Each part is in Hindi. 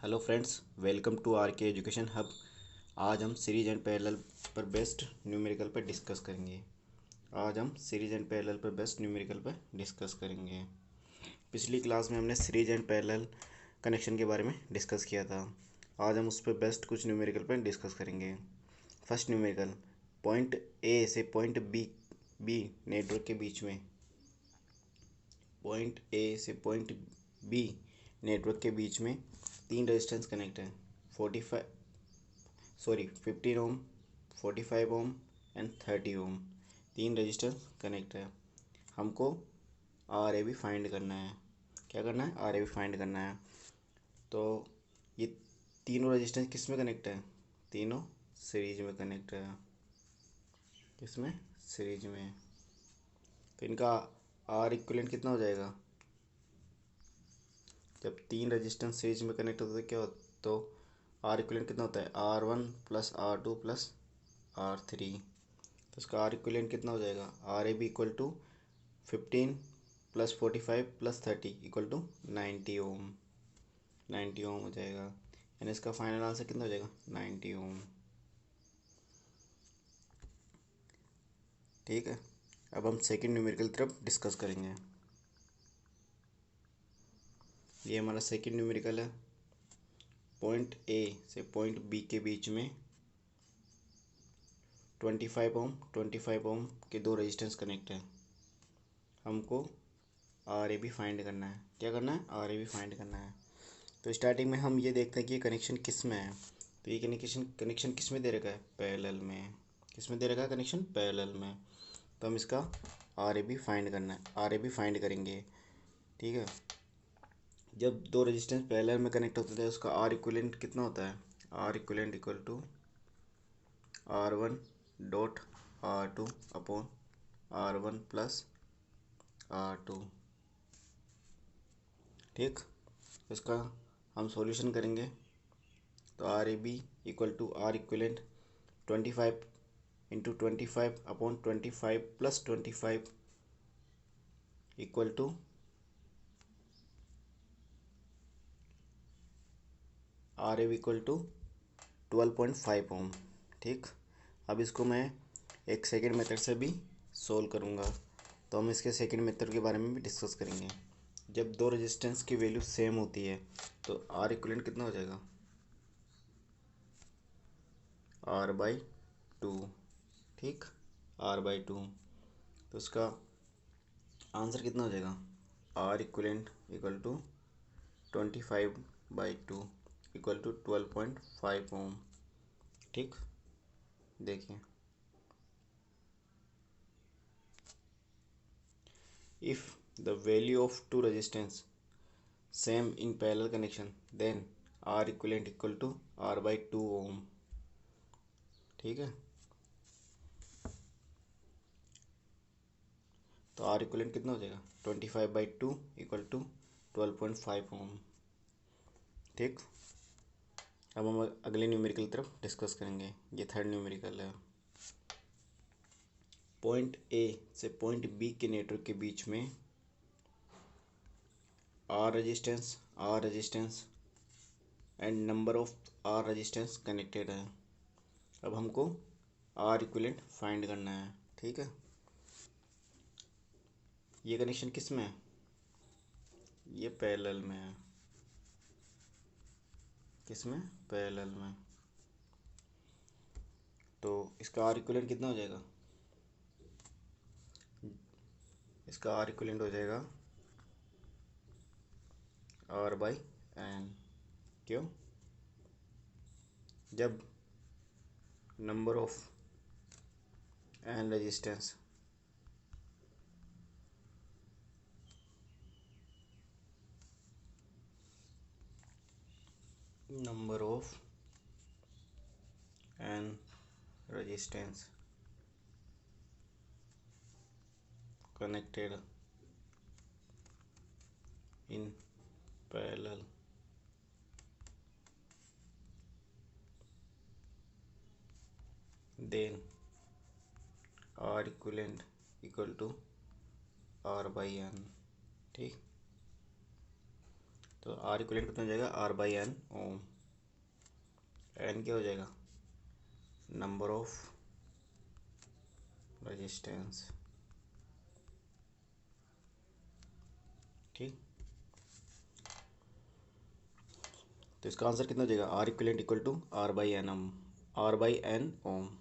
Hello friends, welcome to R K Education Hub. आज हम सीरीज एंड पैरेलल पर बेस्ट न्यूमेरिकल पर डिस्कस करेंगे। पिछली क्लास में हमने सीरीज एंड पैरेलल कनेक्शन के बारे में डिस्कस किया था। आज हम उस पर बेस्ट कुछ न्यूमेरिकल पर डिस्कस करेंगे। फर्स्ट न्यूमेरिकल, पॉइंट ए से पॉइंट बी नेटवर्क के बीच में तीन रेजिस्टेंस कनेक्ट है। 15 ओम, 45 ओम एंड 30 ओम। तीन रेजिस्टेंस कनेक्ट है। हमको आर ए बी फाइंड करना है। क्या करना है? आर ए बी फाइंड करना है। तो ये तीनों रेजिस्टेंस किस में कनेक्ट है? तीनों सीरीज में कनेक्ट है। किसमें? सीरीज में। तो इनका आर इक्विवेलेंट कितना हो जाएगा? जब तीन रेजिस्टेंस सीरीज में कनेक्ट होते हैं क्या होता? तो आर इक्विवेलेंट कितना होता है? R1 plus R2 plus R3। तो इसका आर इक्विवेलेंट कितना हो जाएगा? R A B equal to 15 plus 45 plus 30 equal to 90 ohm. 90 ohm हो जाएगा। यानी इसका फाइनल आंसर कितना हो जाएगा? 90 ओम। ठीक है, अब हम सेकेंड न्यूमेरिकल तरफ डिस्कस करेंगे। ये हमारा सेकेंड न्यूमेरिकल है। पॉइंट ए से पॉइंट बी के बीच में 25 ओम के दो रेजिस्टेंस कनेक्ट है। हमको आर ए बी फाइंड करना है। क्या करना है? आर ए बी फाइंड करना है। तो स्टार्टिंग में हम ये देखते हैं कि ये कनेक्शन किस में है। तो ये कनेक्शन किस में दे रखा है? पैरेलल में। किस में दे रखा है कनेक्शन? पैरेलल में। तो हम इसका आर ए बी फाइंड करना है, आर ए बी फाइंड करेंगे। ठीक है, जब दो रेजिस्टेंस पैरेलल में कनेक्ट होते थे उसका आर इक्विवेलेंट कितना होता है? R equivalent equal to R1 dot R2 upon R1 plus R2। ठीक, इसका हम सॉल्यूशन करेंगे। तो R A B equal to R equivalent 25 × 25 upon 25 plus 25 equal to R A B equal to 12.5 ohm. ठीक, अब इसको मैं एक सेकेंड मेथड से भी सोल्व करूँगा। तो हम इसके सेकेंड मेथड के बारे में भी डिस्कस करेंगे। जब दो रेजिस्टेंस की वैल्यू सेम होती है तो आर इक्विवेलेंट कितना हो जाएगा? R/2। ठीक, R/2। तो इसका आंसर कितना हो जाएगा? R equivalent equal to 25/2 equal to 12.5 ohm. ठीक, देखिए, if the value of two resistance same in parallel connection then R equivalent equal to R/2 ohm. ठीक है, तो आर इक्विवेलेंट कितना हो जाएगा? 25/2 इक्वल टू 12.5 ओम। ठीक, अब हम अगले न्यूमेरिकल तरफ डिस्कस करेंगे। ये थर्ड न्यूमेरिकल है। पॉइंट ए से पॉइंट बी के नेटवर्क के बीच में R resistance and number of R resistance connected है। अब हमको आर इक्विवेलेंट फाइंड करना है। ठीक है, ये कनेक्शन किस में है? ये पैरेलल में है। किस में? पैरेलल में। तो इसका आर इक्विवेलेंट कितना हो जाएगा? इसका आर इक्विवेलेंट हो जाएगा R/N। क्यों? जब number of N resistance number of n resistance connected in parallel then R equivalent equal to R/N। ठीक, तो तो आर इक्वलेंट कितना हो जाएगा, R by N ohm. N क्या हो जाएगा, नंबर ऑफ रेजिस्टेंस। ठीक, तो इसका आंसर कितना हो जाएगा, R equivalent equal to R by N ohm, R by N ohm.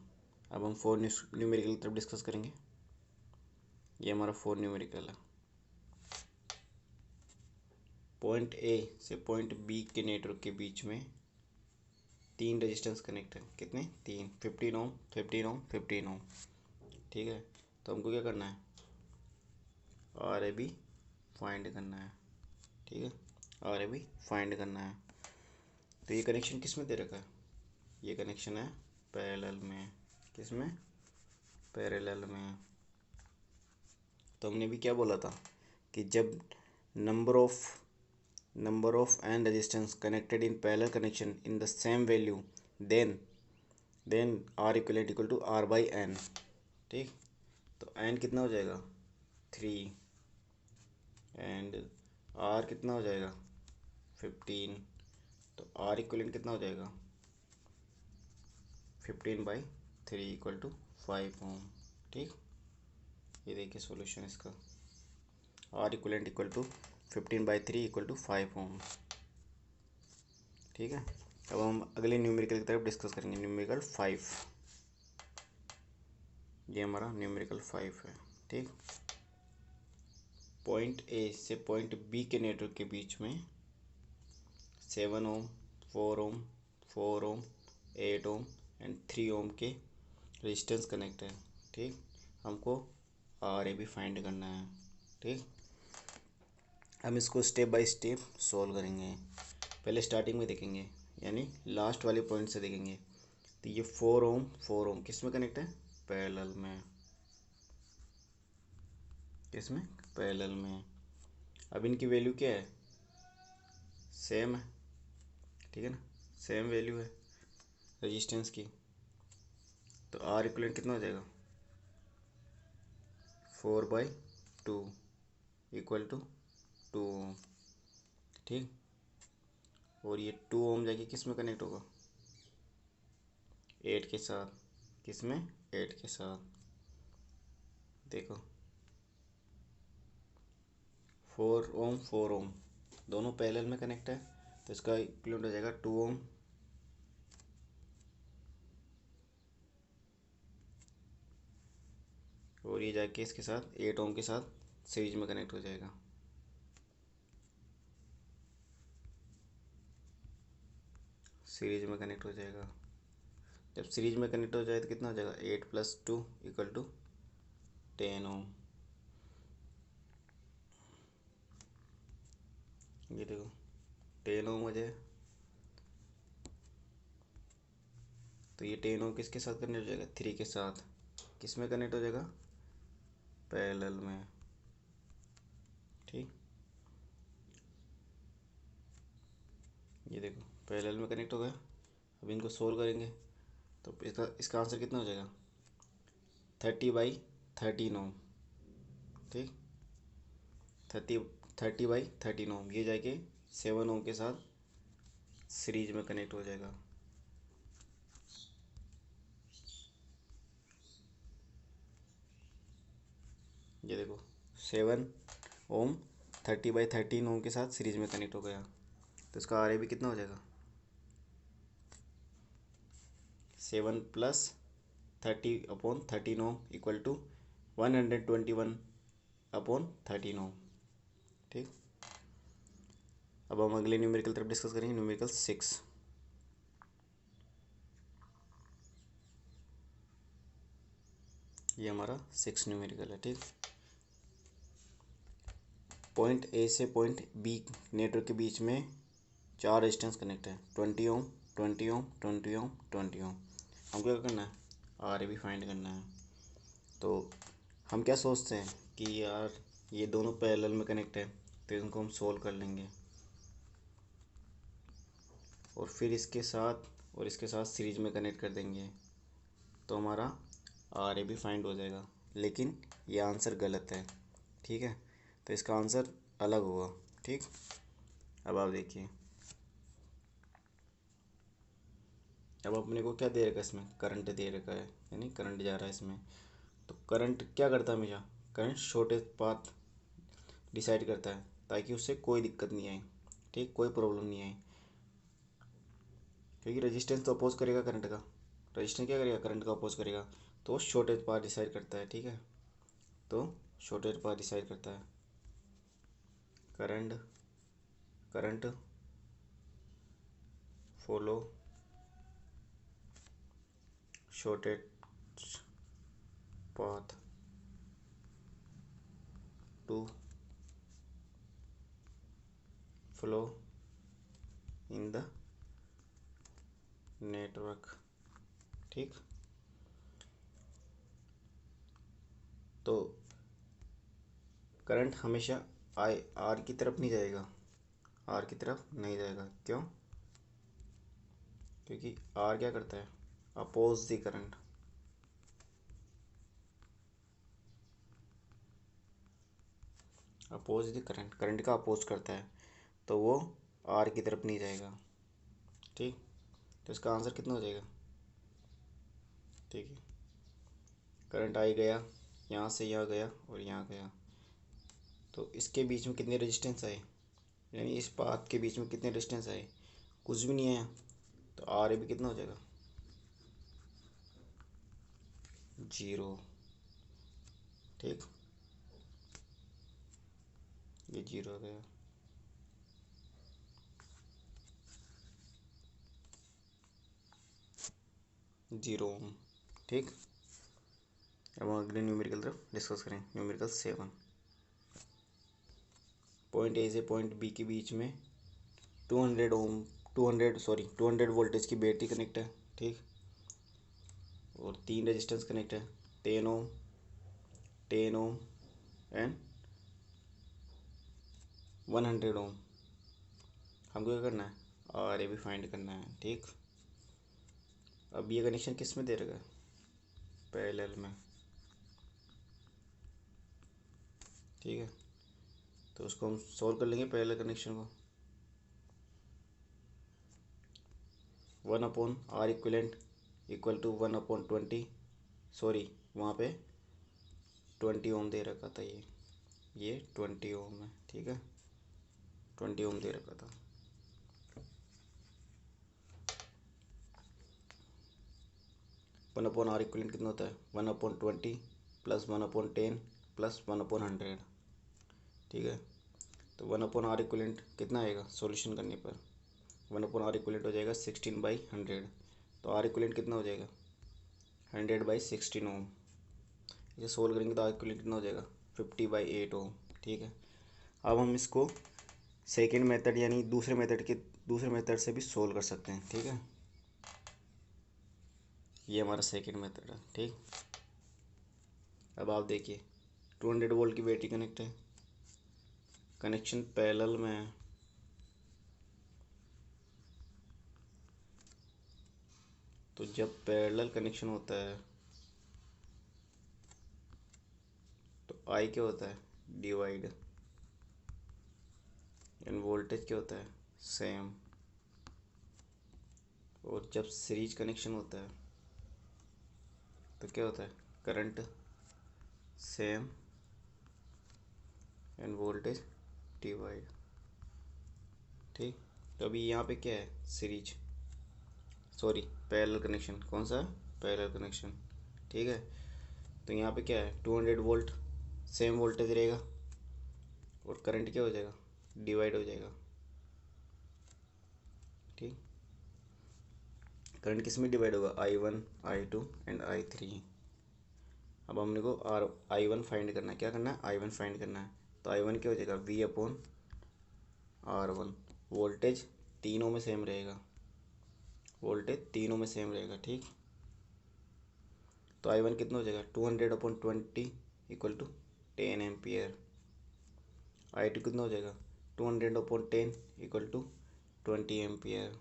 अब हम 4 न्यूमेरिकल की तरफ डिस्कस करेंगे। ये हमारा 4 न्यूमेरिकल है। पॉइंट ए से पॉइंट बी के नेटवर्क के बीच में 3 रेजिस्टेंस कनेक्ट है। कितने, 3, 15 ओम, 15 ओम, 15 ओम। ठीक है, तो हमको क्या करना है, आर ए बी फाइंड करना है। ठीक है, आर ए बी फाइंड करना है। तो ये कनेक्शन किस में दे रखा है, ये कनेक्शन है पैरेलल में। किस में, पैरेलल में। तो हमने भी क्या बोला था कि जब number of N resistance connected in parallel connection in the same value then R equivalent equal to R by N. ठीक, तो एन कितना हो जाएगा, 3, एंड आर कितना हो जाएगा, 15। तो आर इक्वलेंट कितना हो जाएगा, 15/3 इक्वल टू 5 ओम। ठीक, ये देखिए सॉल्यूशन इसका, R equivalent equal to 15/3 equal to 5 ohm. ठीक है, अब हम अगले न्यूमेरिकल की तरफ डिस्कस करेंगे, न्यूमेरिकल 5। ये हमारा न्यूमेरिकल 5 है। ठीक, पॉइंट ए से पॉइंट बी के नेटवर्क के बीच में 7 ओम, 4 ओम, 4 ओम, 8 ओम एंड 3 ओम के रेजिस्टेंस कनेक्ट है। ठीक, हमको आर ए बी फाइंड करना है। ठीक, हम इसको स्टेप बाय स्टेप सॉल्व करेंगे। पहले स्टार्टिंग में देखेंगे, यानी लास्ट वाले पॉइंट से देखेंगे। तो ये 4 ओम किस में कनेक्ट है, पैरेलल में। किस में, पैरेलल में। अब इनकी वैल्यू क्या है, सेम है। ठीक है ना, सेम वैल्यू है रेजिस्टेंस की। तो आर इक्वलेंट कितना हो जाएगा, 4/2 इक्वल टू 2 ओम। ठीक, और ये 2 ओम जाके किस में कनेक्ट होगा, 8 के साथ। किस में, 8 के साथ। देखो 4 ओम दोनों पैरेलल में कनेक्ट है, तो इसका इक्वलेंट हो जाएगा 2 ओम। और ये जाके इसके साथ 8 ओम के साथ सीरीज में कनेक्ट हो जाएगा। सीरीज में कनेक्ट हो जाएगा। जब सीरीज में कनेक्ट हो जाए तो कितना हो जाएगा, 8 + 2 इक्वल टू 10 ओम। ये देखो 10 ओम हो जाए, तो ये 10 ओम किसके साथ कनेक्ट हो जाएगा, 3 के साथ। किस में कनेक्ट हो जाएगा, पैरेलल में। ठीक, ये देखो पैरेलल में कनेक्ट हो गया। अब इनको सोल्व करेंगे तो इसका आंसर कितना हो जाएगा, 30/13 ओम। ठीक, 30/13 ओम। ये जाके 7 ओम के साथ सीरीज में कनेक्ट हो जाएगा। ये देखो 7 ओम 30/13 ओम के साथ सीरीज में कनेक्ट हो गया। तो इसका आर ए भी कितना हो जाएगा, 7 + 30/13 ओम इक्वल टू 121/13 ओम। ठीक, अब हम अगले न्यूमेरिकल तरफ डिस्कस करेंगे, न्यूमेरिकल 6। ये हमारा 6 न्यूमेरिकल है। ठीक, पॉइंट ए से पॉइंट बी नेटवर्क के बीच में 4 रेजिस्टेंस कनेक्ट है, 20 ओम, 20 ओम, 20 ओम, 20 ओम। हमको क्या करना है, आर ए बी फाइंड करना है। तो हम क्या सोचते हैं कि यार ये दोनों पैरेलल में कनेक्ट है, तो इनको हम सोल्व कर लेंगे और फिर इसके साथ सीरीज में कनेक्ट कर देंगे, तो हमारा आर ए बी फाइंड हो जाएगा। लेकिन ये आंसर गलत है। ठीक है, तो इसका आंसर अलग होगा। ठीक, अब आप देखिए, अब अपने को क्या दे रखा है, इसमें करंट दे रखा है, यानी करंट जा रहा है इसमें। तो करंट क्या करता है हमेशा, करंट शॉर्टेज पाथ डिसाइड करता है, ताकि उससे कोई दिक्कत नहीं आए, ठीक, कोई प्रॉब्लम नहीं आए। क्योंकि रेजिस्टेंस तो अपोज करेगा करंट का, रजिस्टेंस क्या करेगा, करंट का अपोज करेगा, तो शॉर्टेज पाथ डिसाइड करता है, ठीक है। तो शॉर्टेज पाथ डिसाइड करता है, current current follow shortage path to flow in the network, ठीक। तो करंट हमेशा आई आर की तरफ नहीं जाएगा, आर की तरफ नहीं जाएगा, क्यों, क्योंकि आर क्या करता है, oppose the current, oppose the current, current का अपोज करता है, तो वो आर की तरफ नहीं जाएगा, ठीक। तो इसका आंसर कितना हो जाएगा, ठीक है। करंट आई गया, यहाँ से यहाँ गया और यहाँ गया, तो इसके बीच में कितने रेजिस्टेंस आए, यानी इस पाथ के बीच में कितने रेजिस्टेंस आए, कुछ भी नहीं आया। तो आर ए भी कितना हो जाएगा, 0, ठीक, ये 0 हो गया। जीरो ओम, ठीक। अब हम अगले न्यूमेरिकल तरफ डिस्कस करें, न्यूमेरिकल 7। पॉइंट ए से पॉइंट बी के बीच में 200 ओम 200 वोल्टेज की बैटरी कनेक्ट है, ठीक, और 3 रेजिस्टेंस कनेक्ट है, 10 ओम 10 ओम एंड 100 ओम। हमको क्या करना है, आर ए भी फाइंड करना है, ठीक। अब ये कनेक्शन किस में दे रखा है, पैरेलल में, ठीक है। तो उसको हम सॉल्व कर लेंगे पैरेलल कनेक्शन को। 1/R equivalent equal to 1/20, sorry वहाँ पे 20 ओम दे रखा था, ये 20 ओम है, ठीक है, 20 ओम दे रखा था। 1/R इक्वलेंट कितना होता है, 1/20 प्लस 1/10 प्लस 1/100, ठीक है। तो 1/R इक्वलेंट कितना आएगा सॉल्यूशन करने पर, 1/R इक्वलेंट हो जाएगा 16/100। तो आर इक्वलेंट कितना हो जाएगा, 100/16 ओम। इसे सोल्व करेंगे तो आर इक्वलेंट कितना हो जाएगा, 50/8 ओम, ठीक है। अब हम इसको सेकेंड मेथड यानी दूसरे मेथड से भी सोल्व कर सकते हैं, ठीक है। ये हमारा सेकेंड मेथड है, ठीक। अब आप देखिए 200 वोल्ट की बैटरी कनेक्ट है, कनेक्शन पैरेलल में है, तो जब पैरेलल कनेक्शन होता है तो आई क्या होता है, डिवाइड, एंड वोल्टेज क्या होता है, सेम। और जब सीरीज कनेक्शन होता है तो क्या होता है, current same end voltage divide, ठीक। तो अभी यहाँ पे क्या है, सीरीज, सॉरी पैरेलल कनेक्शन, कौन सा, पैरेलल कनेक्शन, ठीक है। तो यहाँ पे क्या है, 200 वोल्ट सेम वोल्टेज रहेगा और करंट क्या हो जाएगा, डिवाइड हो जाएगा, ठीक। करंट किस में डिवाइड होगा, I1 I2 एंड I3। अब हमने को I1 फाइंड करना है, क्या करना है, I1 फाइंड करना है। तो I1 क्या हो जाएगा, V/R1, वोल्टेज तीनों में सेम रहेगा, वोल्टेज तीनों में सेम रहेगा, ठीक। तो I1 कितना हो जाएगा, 200/20 इक्वल टू 10 एम्पियर। I2 कितना हो जाएगा, 200/10 इक्वल टू 20 एम्पियर।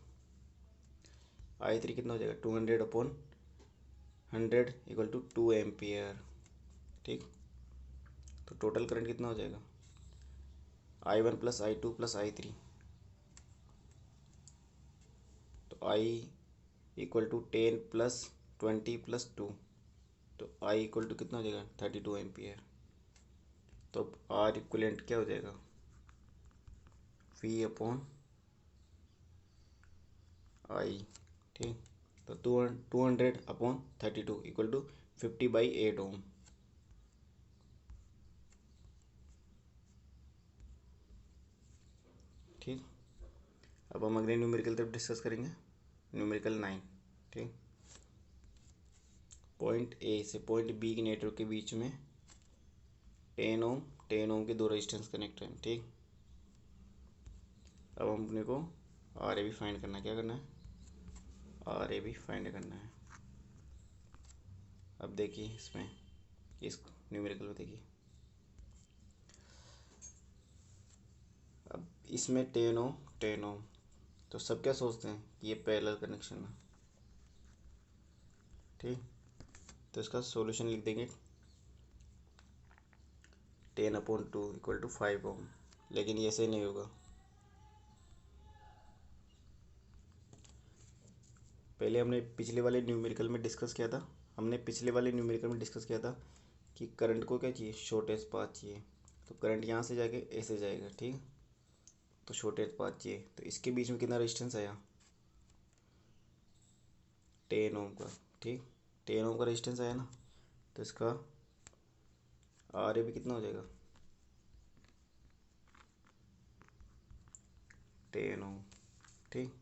I3 कितना हो जाएगा, 200/100 इक्वल टू 2 एम्पियर, ठीक। तो टोटल करंट कितना हो जाएगा, I1 plus I2 plus I3 तो I equal to 10 plus 20 plus 2, तो आई इक्वल टू कितना हो जाएगा 32 एम्पियर। तो अब आर इक्वलेंट क्या हो जाएगा वी अपॉन आई, ठीक। तो 200 अपॉन 32 इक्वल टू 50/8 ओम। ठीक, अब हम अगले न्यूमेरिकल तरफ डिस्कस करेंगे, न्यूमेरिकल 9। ठीक, पॉइंट ए से पॉइंट बी के नेटवर्क के बीच में 10 ओम के दो रेजिस्टेंस कनेक्ट हैं। ठीक, अब हम अपने को आर ए बी फाइंड करना है। क्या करना है, आर ए बी फाइंड करना है। अब देखिए इसमें, इस न्यूमेरिकल को देखिए, अब इसमें 10 ओम, तो सब क्या सोचते हैं कि ये पैरेलल कनेक्शन है। ठीक, तो इसका सॉल्यूशन लिख देंगे 10/2 इक्वल टू 5 ओम, लेकिन ये ऐसे नहीं होगा। पहले हमने पिछले वाले न्यूमेरिकल में डिस्कस किया था, कि करंट को क्या चाहिए, शॉर्टेस्ट पाथ चाहिए। तो करंट यहाँ से जाके ऐसे जाएगा। ठीक, तो शॉर्टेस्ट पाथ चाहिए, तो इसके बीच में कितना रेजिस्टेंस आया 10 ओम का। ठीक, 10 ओम का रेजिस्टेंस आया ना, तो इसका आर ए भी कितना हो जाएगा 10 ओम। ठीक,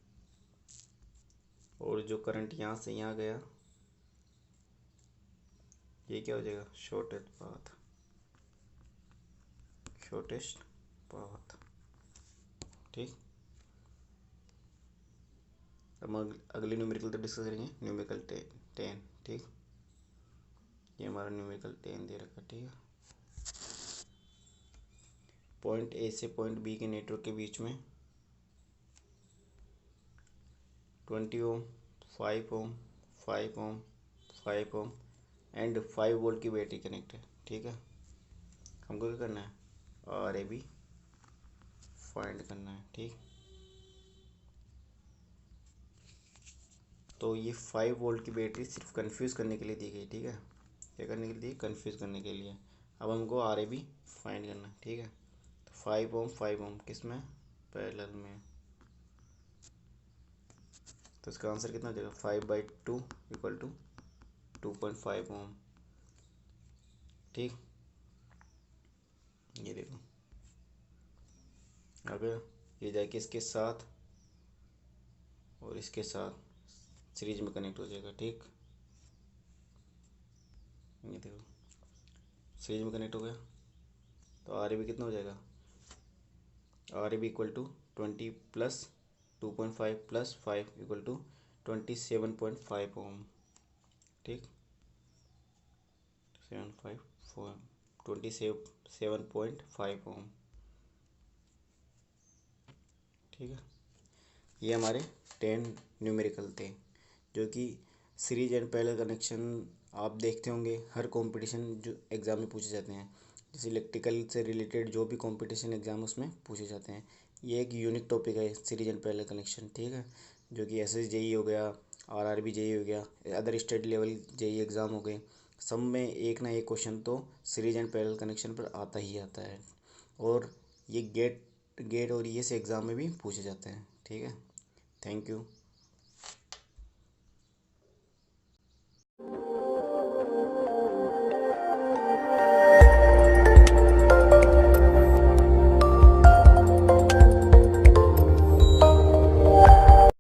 और जो करंट यहाँ से यहाँ गया, ये क्या हो जाएगा शॉर्टेस्ट पाथ। ठीक, अब अगले न्यूमेरिकल तो डिस्कस करेंगे, न्यूमेरिकल 10। ठीक, ये हमारा न्यूमेरिकल 10 दे रखा। ठीक है, पॉइंट ए से पॉइंट बी के नेटवर्क के बीच में 20 ओम, 5 ओम, 5 ओम, 5 ओम एंड 5 वोल्ट की बैटरी कनेक्ट है। ठीक है, हमको क्या करना है, आर ए बी फाइंड करना है। ठीक, तो ये 5 वोल्ट की बैटरी सिर्फ कंफ्यूज करने के लिए दी गई। ठीक है, क्या करने के लिए दी, कंफ्यूज करने के लिए। अब हमको आर ए बी फाइंड करना है। ठीक है, तो 5 ओम किस में, पैरेलल में, तो इसका आंसर कितना हो जाएगा 5/2 इक्वल टू 2.5 ओम। ठीक, ये देखो, अब ये जाके इसके साथ और इसके साथ सीरीज में कनेक्ट हो जाएगा। ठीक, ये देखो सीरीज में कनेक्ट हो गया, तो आर ए बी कितना हो जाएगा, R A B equal to 20 plus 2.5 plus 5 equal to 27.5 ohm. ठीक, 27.5 ओम। ठीक है, ये हमारे 10 न्यूमेरिकल थे, जो कि सीरीज एंड पैरेलल कनेक्शन आप देखते होंगे हर कंपटीशन जो एग्ज़ाम में पूछे जाते हैं। जैसे इलेक्ट्रिकल से रिलेटेड जो भी कंपटीशन एग्ज़ाम उसमें पूछे जाते हैं। ये एक यूनिक टॉपिक है सीरीज एंड पैरेलल कनेक्शन। ठीक है, जो कि एस एस जे ई हो गया, आर आर बी जे ई हो गया, अदर स्टेट लेवल जे ई एग्ज़ाम हो गए, सब में एक ना एक क्वेश्चन तो सीरीज एंड पैरेलल कनेक्शन पर आता ही आता है। और ये गेट और ये से एग्ज़ाम में भी पूछे जाते हैं। ठीक है, थैंक यू।